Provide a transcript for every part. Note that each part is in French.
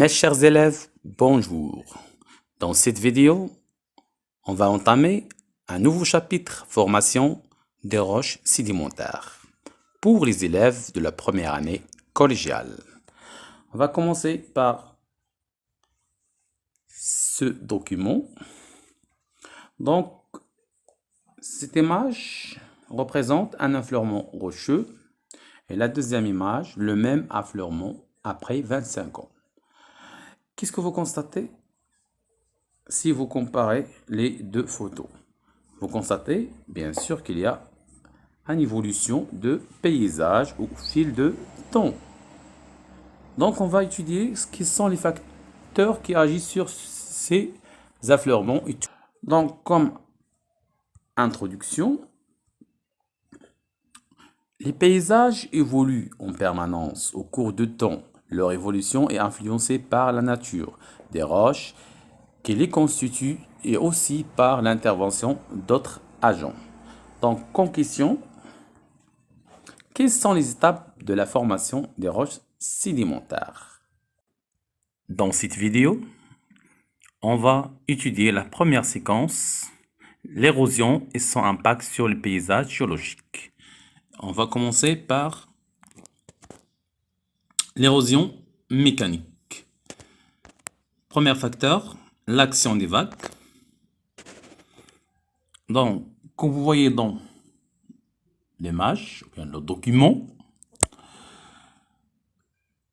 Mes chers élèves, bonjour. Dans cette vidéo, on va entamer un nouveau chapitre formation des roches sédimentaires pour les élèves de la première année collégiale. On va commencer par ce document. Donc, cette image représente un affleurement rocheux et la deuxième image, le même affleurement après 25 ans. Qu'est-ce que vous constatez si vous comparez les deux photos? Vous constatez bien sûr qu'il y a une évolution de paysage au fil de temps. Donc on va étudier ce qui sont les facteurs qui agissent sur ces affleurements. Donc comme introduction, les paysages évoluent en permanence au cours du temps. Leur évolution est influencée par la nature des roches qui les constituent et aussi par l'intervention d'autres agents. Donc, comme question, quelles sont les étapes de la formation des roches sédimentaires? Dans cette vidéo, on va étudier la première séquence, l'érosion et son impact sur le paysage géologique. On va commencer par l'érosion mécanique. Premier facteur, l'action des vagues. Donc, comme vous voyez dans l'image, le document,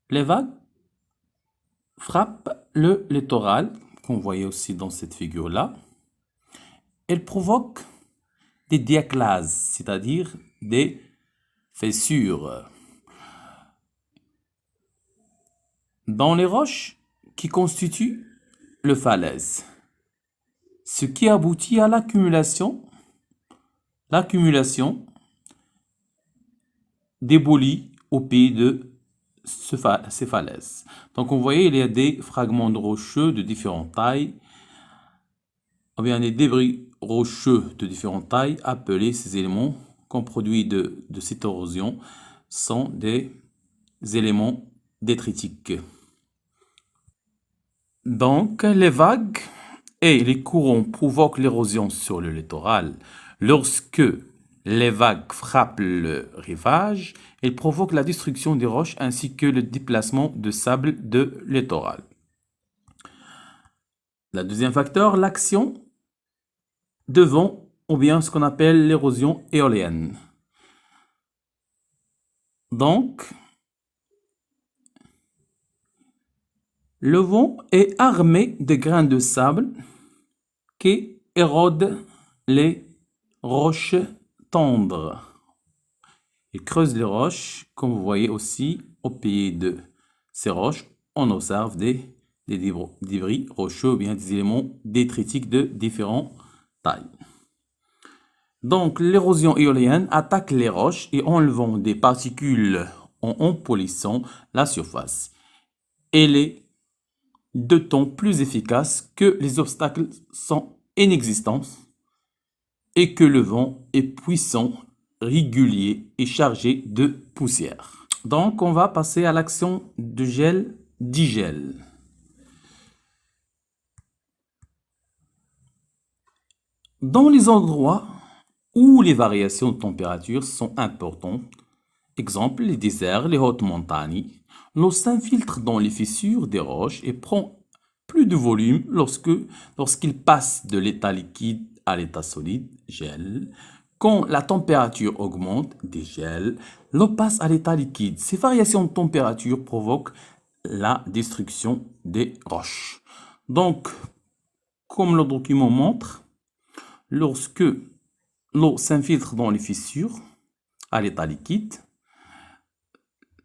les vagues frappent le littoral, comme vous voyez aussi dans cette figure-là. Elles provoquent des diaclases, c'est-à-dire des fissures dans les roches qui constituent le falaise, ce qui aboutit à l'accumulation d'éboulis au pied de ces falaises. Donc, vous voyez, il y a des fragments de rocheux de différentes tailles, ou bien des débris rocheux de différentes tailles, appelés ces éléments qu'on produit de cette érosion, sont des éléments détritiques. Donc, les vagues et les courants provoquent l'érosion sur le littoral. Lorsque les vagues frappent le rivage, elles provoquent la destruction des roches ainsi que le déplacement de sable de littoral. Le deuxième facteur, l'action de vent ou bien ce qu'on appelle l'érosion éolienne. Donc, le vent est armé de grains de sable qui érodent les roches tendres. Il creuse les roches, comme vous voyez aussi au pied de ces roches, on observe des débris rocheux ou bien des éléments détritiques de différentes tailles. Donc l'érosion éolienne attaque les roches et enlevant des particules en polissant la surface. Elle est d'autant plus efficace que les obstacles sont inexistants et que le vent est puissant, régulier et chargé de poussière. Donc, on va passer à l'action de gel-digel. Dans les endroits où les variations de température sont importantes, exemple les déserts, les hautes montagnes, l'eau s'infiltre dans les fissures des roches et prend plus de volume lorsqu'il passe de l'état liquide à l'état solide, gel. Quand la température augmente, dégel, l'eau passe à l'état liquide. Ces variations de température provoquent la destruction des roches. Donc, comme le document montre, lorsque l'eau s'infiltre dans les fissures à l'état liquide,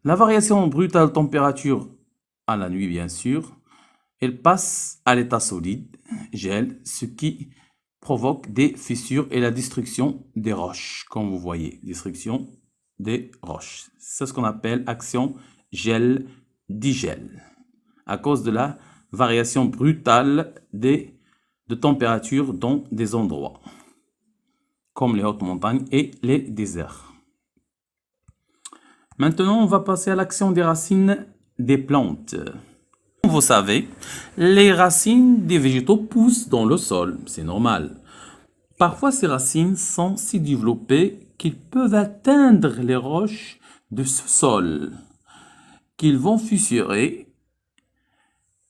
la variation brutale de température à la nuit, bien sûr, elle passe à l'état solide, gel, ce qui provoque des fissures et la destruction des roches, comme vous voyez, destruction des roches. C'est ce qu'on appelle action gel-digel, à cause de la variation brutale de température dans des endroits, comme les hautes montagnes et les déserts. Maintenant, on va passer à l'action des racines des plantes. Vous savez, les racines des végétaux poussent dans le sol, c'est normal. Parfois, ces racines sont si développées qu'ils peuvent atteindre les roches de ce sol, qu'ils vont fissurer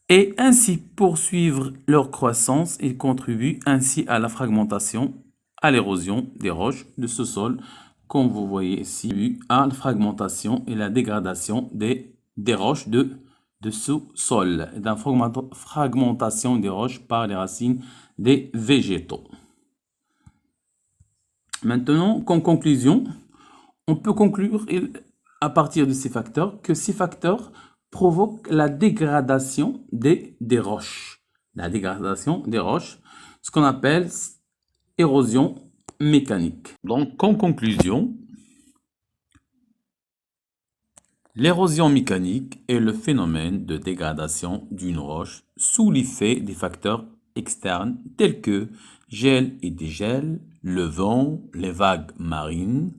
et ainsi poursuivre leur croissance et contribuent ainsi à la fragmentation, à l'érosion des roches de ce sol, comme vous voyez ici, à la fragmentation et la dégradation des roches de ce sol, et la fragmentation des roches par les racines des végétaux. Maintenant, comme conclusion, on peut conclure à partir de ces facteurs que ces facteurs provoquent la dégradation des roches. La dégradation des roches, ce qu'on appelle érosion mécanique. Donc, en conclusion, l'érosion mécanique est le phénomène de dégradation d'une roche sous l'effet des facteurs externes tels que gel et dégel, le vent, les vagues marines,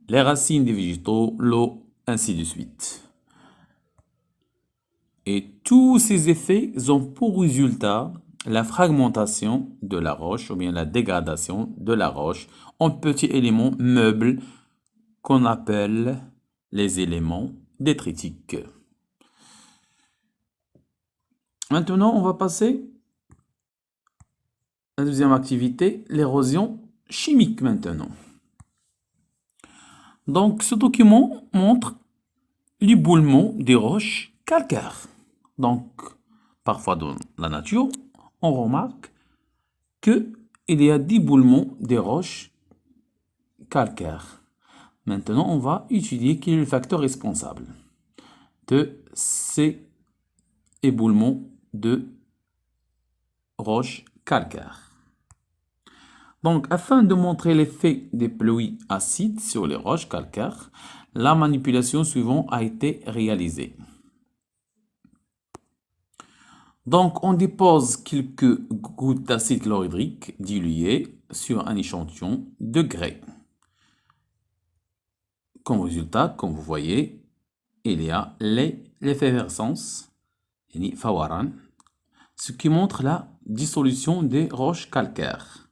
les racines des végétaux, l'eau, ainsi de suite. Et tous ces effets ont pour résultat la fragmentation de la roche ou bien la dégradation de la roche en petits éléments meubles qu'on appelle les éléments détritiques. Maintenant, on va passer à la deuxième activité, l'érosion chimique maintenant. Donc, ce document montre l'éboulement des roches calcaires. Donc, parfois dans la nature, on remarque qu'il y a d'éboulement des roches calcaires. Maintenant, on va étudier quel est le facteur responsable de ces éboulements de roches calcaires. Donc, afin de montrer l'effet des pluies acides sur les roches calcaires, la manipulation suivante a été réalisée. Donc, on dépose quelques gouttes d'acide chlorhydrique dilué sur un échantillon de grès. Comme résultat, comme vous voyez, il y a l'effervescence, ce qui montre la dissolution des roches calcaires.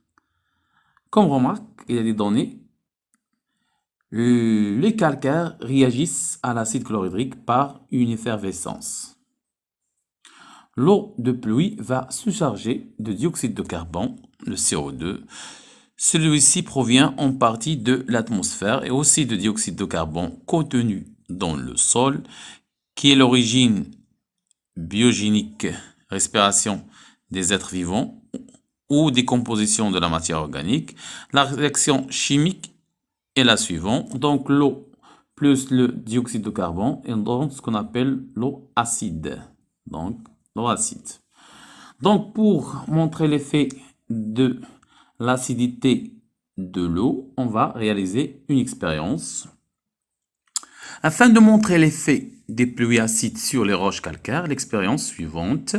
Comme remarque, il y a des données. Les calcaires réagissent à l'acide chlorhydrique par une effervescence. L'eau de pluie va se charger de dioxyde de carbone, le CO2. Celui-ci provient en partie de l'atmosphère et aussi de dioxyde de carbone contenu dans le sol, qui est l'origine biogénique, respiration des êtres vivants ou décomposition de la matière organique. La réaction chimique est la suivante. Donc l'eau plus le dioxyde de carbone et donc ce qu'on appelle l'eau acide. Donc l'eau acide. Donc pour montrer l'effet de l'acidité de l'eau, on va réaliser une expérience. Afin de montrer l'effet des pluies acides sur les roches calcaires, l'expérience suivante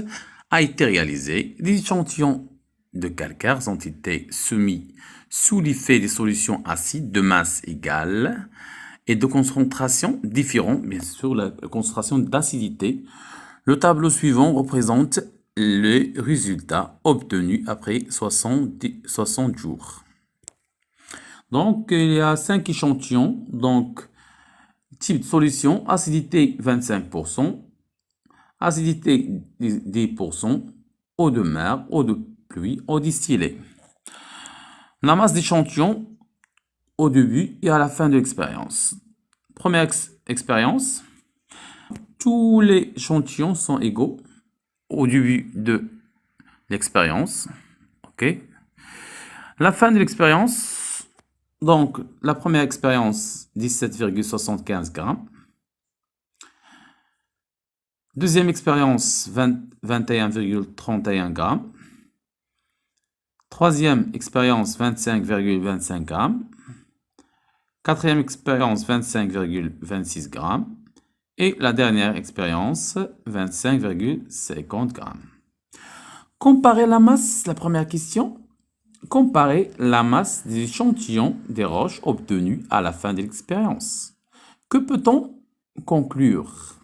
a été réalisée. Des échantillons de calcaire ont été soumis sous l'effet des solutions acides de masse égale et de concentration différente, bien sûr la concentration d'acidité. Le tableau suivant représente les résultats obtenus après 60 jours. Donc, il y a 5 échantillons. Donc, type de solution, acidité 25%, acidité 10%, eau de mer, eau de pluie, eau distillée. La masse d'échantillons au début et à la fin de l'expérience. Première expérience, tous les échantillons sont égaux au début de l'expérience. OK. La fin de l'expérience, donc la première expérience, 17,75 grammes. Deuxième expérience, 21,31 grammes. Troisième expérience, 25,25 grammes. Quatrième expérience, 25,26 grammes. Et la dernière expérience, 25,50 grammes. Comparer la masse, la première question. Comparer la masse des échantillons des roches obtenus à la fin de l'expérience. Que peut-on conclure?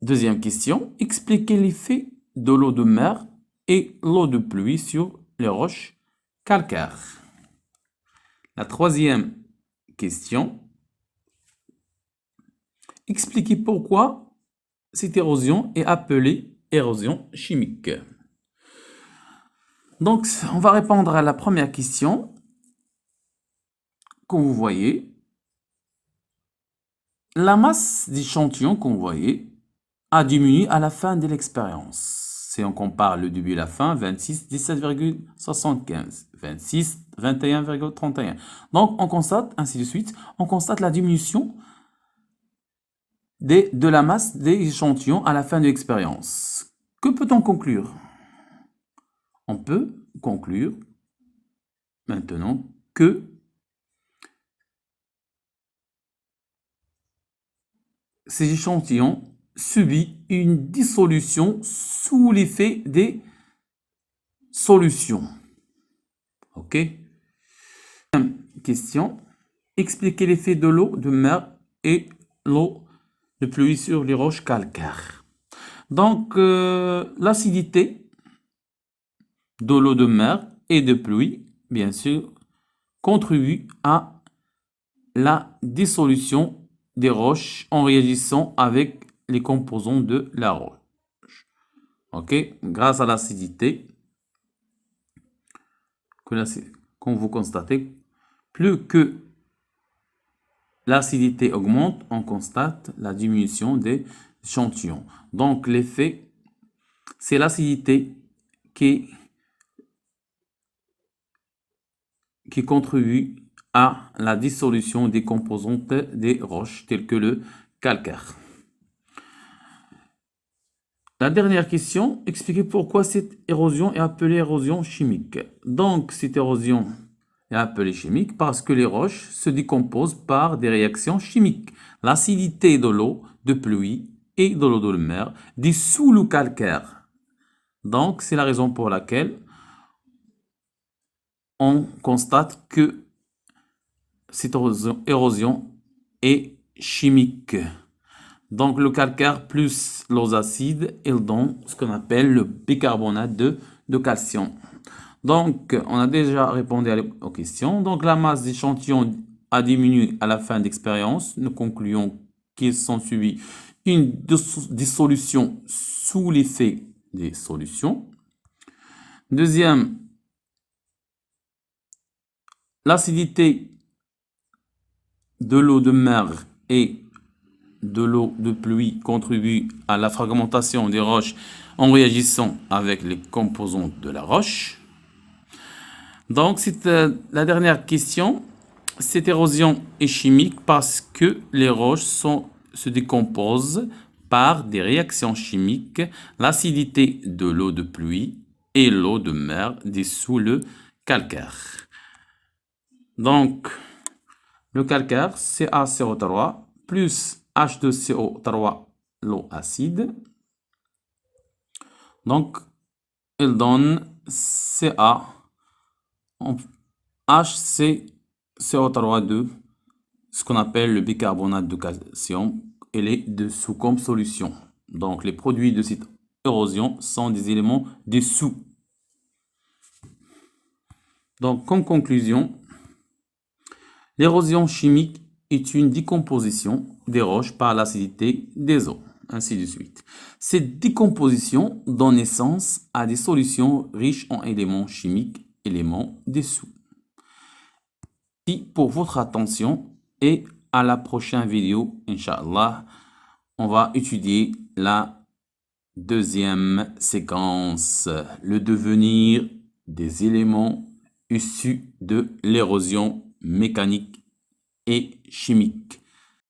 Deuxième question, expliquez l'effet de l'eau de mer et l'eau de pluie sur les roches calcaires. La troisième question, expliquez pourquoi cette érosion est appelée érosion chimique. Donc, on va répondre à la première question. Comme vous voyez, la masse d'échantillons qu'on voyait a diminué à la fin de l'expérience. Si on compare le début et la fin, 26, 17,75, 26, 21,31. Donc, on constate, ainsi de suite, on constate la diminution de la masse des échantillons à la fin de l'expérience. Que peut-on conclure? On peut conclure maintenant que ces échantillons subissent une dissolution sous l'effet des solutions. OK? Question. Expliquez l'effet de l'eau de mer et l'eau de pluie sur les roches calcaires. Donc, l'acidité de l'eau de mer et de pluie, bien sûr, contribue à la dissolution des roches en réagissant avec les composants de la roche. OK? Grâce à l'acidité, comme vous constatez, plus que l'acidité augmente, on constate la diminution des échantillons. Donc, l'effet, c'est l'acidité qui contribue à la dissolution des composantes des roches telles que le calcaire. La dernière question, expliquez pourquoi cette érosion est appelée érosion chimique. Donc, cette érosion est appelée chimique parce que les roches se décomposent par des réactions chimiques. L'acidité de l'eau de pluie et de l'eau de mer dissout le calcaire. Donc, c'est la raison pour laquelle on constate que cette érosion est chimique. Donc, le calcaire plus l'eau acide, il donne ce qu'on appelle le bicarbonate de calcium. Donc, on a déjà répondu aux questions. Donc, la masse d'échantillons a diminué à la fin d'expérience. Nous concluons qu'ils sont suivis une dissolution sous l'effet des solutions. Deuxième, l'acidité de l'eau de mer et de l'eau de pluie contribue à la fragmentation des roches en réagissant avec les composants de la roche. Donc, c'est la dernière question. Cette érosion est chimique parce que les roches se décomposent par des réactions chimiques. L'acidité de l'eau de pluie et l'eau de mer dissout le calcaire. Donc, le calcaire, CaCO3 plus H2CO3, l'eau acide. Donc, il donne HCCO3, ce qu'on appelle le bicarbonate de calcium. Il est dessous comme solution. Donc, les produits de cette érosion sont des éléments dessous. Donc, comme conclusion, l'érosion chimique est une décomposition des roches par l'acidité des eaux, ainsi de suite. Cette décomposition donne naissance à des solutions riches en éléments chimiques, éléments dessous. Merci pour votre attention et à la prochaine vidéo, Inch'Allah. On va étudier la deuxième séquence, le devenir des éléments issus de l'érosion mécanique et chimique.